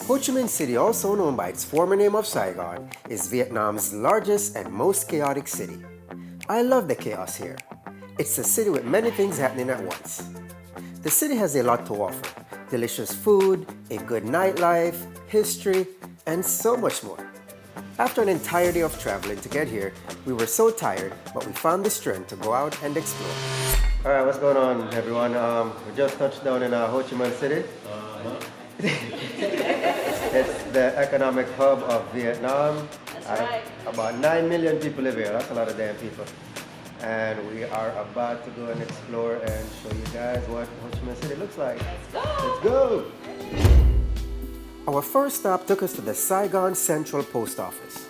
Ho Chi Minh City, also known by its former name of Saigon, is Vietnam's largest and most chaotic city. I love the chaos here. It's a city with many things happening at once. The city has a lot to offer: delicious food, a good nightlife, history, and so much more. After an entire day of traveling to get here, we were so tired, but we found the strength to go out and explore. All right, what's going on, everyone? We just touched down in Ho Chi Minh City. It's the economic hub of Vietnam. That's right. About 9 million people live here. That's a lot of damn people. And we are about to go and explore and show you guys what Ho Chi Minh City looks like. Let's go! Let's go! Our first stop took us to the Saigon Central Post Office.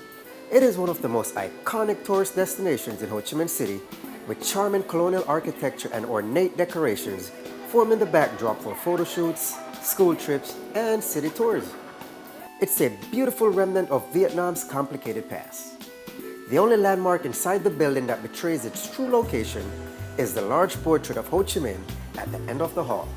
It is one of the most iconic tourist destinations in Ho Chi Minh City, with charming colonial architecture and ornate decorations forming the backdrop for photo shoots, school trips, and city tours. It's a beautiful remnant of Vietnam's complicated past. The only landmark inside the building that betrays its true location is the large portrait of Ho Chi Minh at the end of the hall.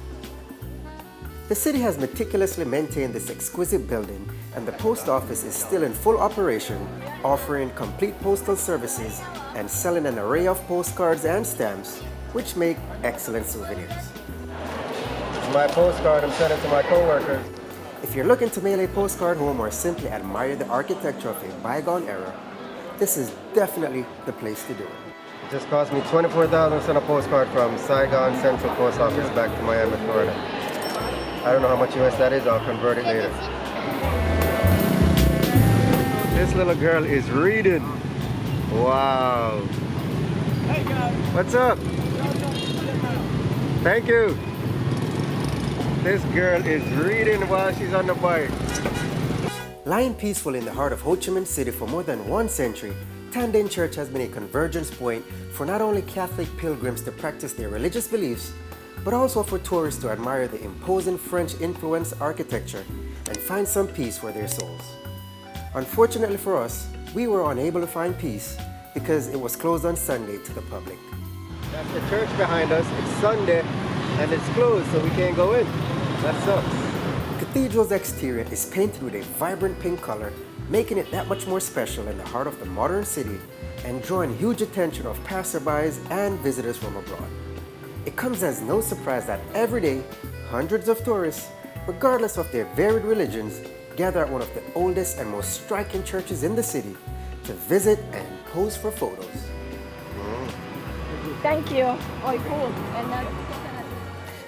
The city has meticulously maintained this exquisite building, and the post office is still in full operation, offering complete postal services and selling an array of postcards and stamps, which make excellent souvenirs. This is my postcard I'm sending to my coworkers. If you're looking to mail a postcard home or simply admire the architecture of a bygone era, this is definitely the place to do it. It just cost me $24,000 to send a postcard from Saigon Central Post Office back to Miami, Florida. I don't know how much US that is, I'll convert it later. This little girl is reading. Wow. Hey guys. What's up? Thank you. This girl is reading while she's on the bike. Lying peaceful in the heart of Ho Chi Minh City for more than 1 century, Tan Dinh Church has been a convergence point for not only Catholic pilgrims to practice their religious beliefs, but also for tourists to admire the imposing French-influenced architecture and find some peace for their souls. Unfortunately for us, we were unable to find peace because it was closed on Sunday to the public. That's the church behind us. It's Sunday and it's closed, so we can't go in. That sucks. The cathedral's exterior is painted with a vibrant pink color, making it that much more special in the heart of the modern city and drawing huge attention of passerbys and visitors from abroad. It comes as no surprise that every day, hundreds of tourists, regardless of their varied religions, gather at one of the oldest and most striking churches in the city to visit and pose for photos. Thank you. Oh, cool. And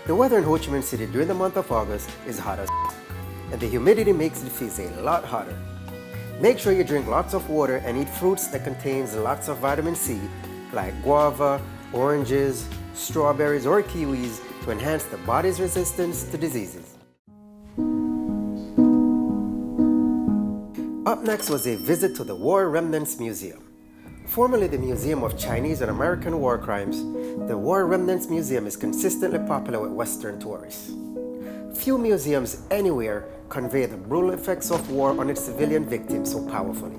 the weather in Ho Chi Minh City during the month of August is hot as and the humidity makes it feel a lot hotter. Make sure you drink lots of water and eat fruits that contains lots of vitamin C, like guava, oranges, strawberries, or kiwis to enhance the body's resistance to diseases. Up next was a visit to the War Remnants Museum. Formerly the Museum of Chinese and American War Crimes, the War Remnants Museum is consistently popular with Western tourists. Few museums anywhere convey the brutal effects of war on its civilian victims so powerfully.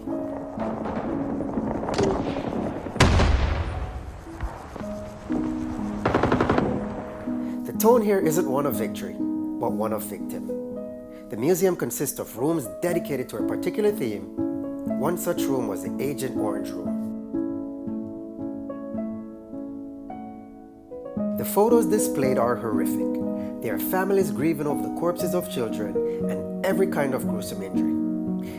The tone here isn't one of victory, but one of victim. The museum consists of rooms dedicated to a particular theme. One such room was the Agent Orange Room. The photos displayed are horrific. They are families grieving over the corpses of children and every kind of gruesome injury.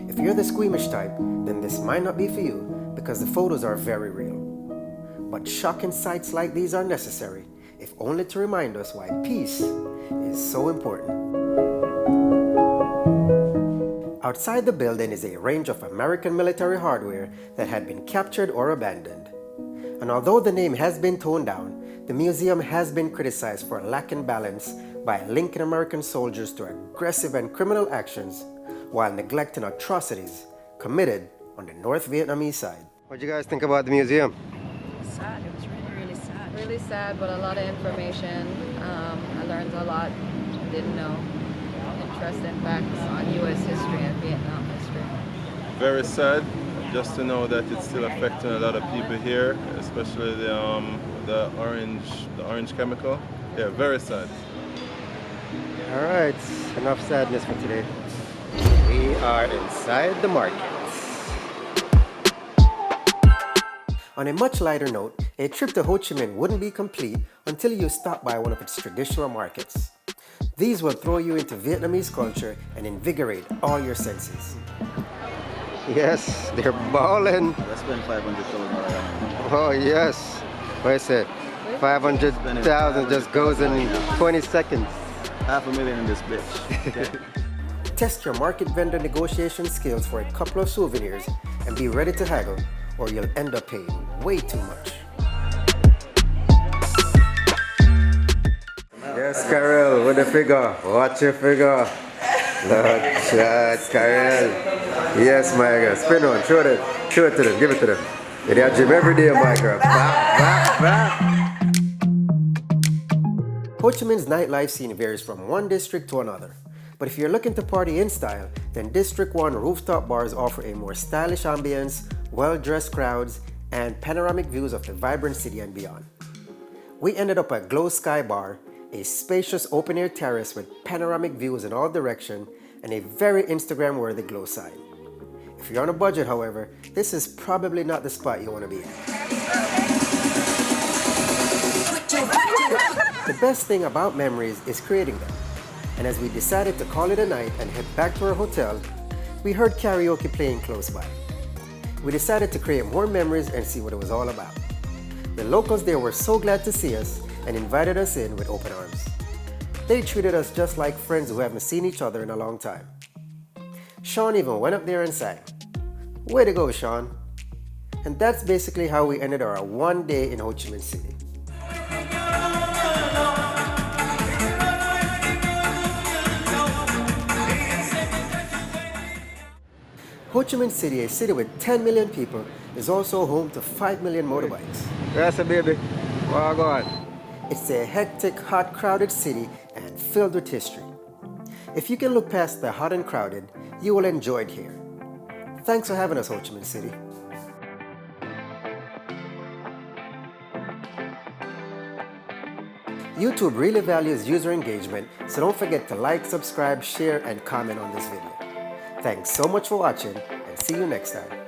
If you're the squeamish type, then this might not be for you because the photos are very real. But shocking sights like these are necessary, if only to remind us why peace is so important. Outside the building is a range of American military hardware that had been captured or abandoned. And although the name has been toned down, the museum has been criticized for lacking balance by linking American soldiers to aggressive and criminal actions while neglecting atrocities committed on the North Vietnamese side. What do you guys think about the museum? sad. It was really, really sad. Really sad, but a lot of information. I learned a lot I didn't know. Interesting facts on U.S. history and Vietnam history. Very sad, just to know that it's still affecting a lot of people here, especially the orange chemical. Yeah, very sad. All right, enough sadness for today. We are inside the market. On a much lighter note, a trip to Ho Chi Minh wouldn't be complete until you stop by one of its traditional markets. These will throw you into Vietnamese culture and invigorate all your senses. Yes, they're ballin'. Let's spend 500,000 around. Oh yes. What is it? 500,000 just goes in 20 seconds. $500,000 in this bitch. Okay. Test your market vendor negotiation skills for a couple of souvenirs and be ready to haggle, or you'll end up paying way too much. Yes, Carol, with the figure. Watch your figure. Look, shot, Carol. Yes, my girl. Spin on. Show it. Show it to them. Give it to them. They are gym every day, my girl. Bap, bap, bap. Ho Chi Minh's nightlife scene varies from one district to another. But if you're looking to party in style, then District 1 rooftop bars offer a more stylish ambience, well-dressed crowds, and panoramic views of the vibrant city and beyond. We ended up at Glow Sky Bar, a spacious open-air terrace with panoramic views in all directions and a very Instagram-worthy glow sign. If you're on a budget, however, this is probably not the spot you want to be at. The best thing about memories is creating them. And as we decided to call it a night and head back to our hotel, we heard karaoke playing close by. We decided to create more memories and see what it was all about. The locals there were so glad to see us and invited us in with open arms. They treated us just like friends who haven't seen each other in a long time. Sean even went up there and sang. Way to go, Sean. And that's basically how we ended our one day in Ho Chi Minh City. Ho Chi Minh City, a city with 10 million people, is also home to 5 million motorbikes. Yes, baby. Well, go on. It's a hectic, hot, crowded city and filled with history. If you can look past the hot and crowded, you will enjoy it here. Thanks for having us, Ho Chi Minh City. YouTube really values user engagement, so don't forget to like, subscribe, share, and comment on this video. Thanks so much for watching, and see you next time.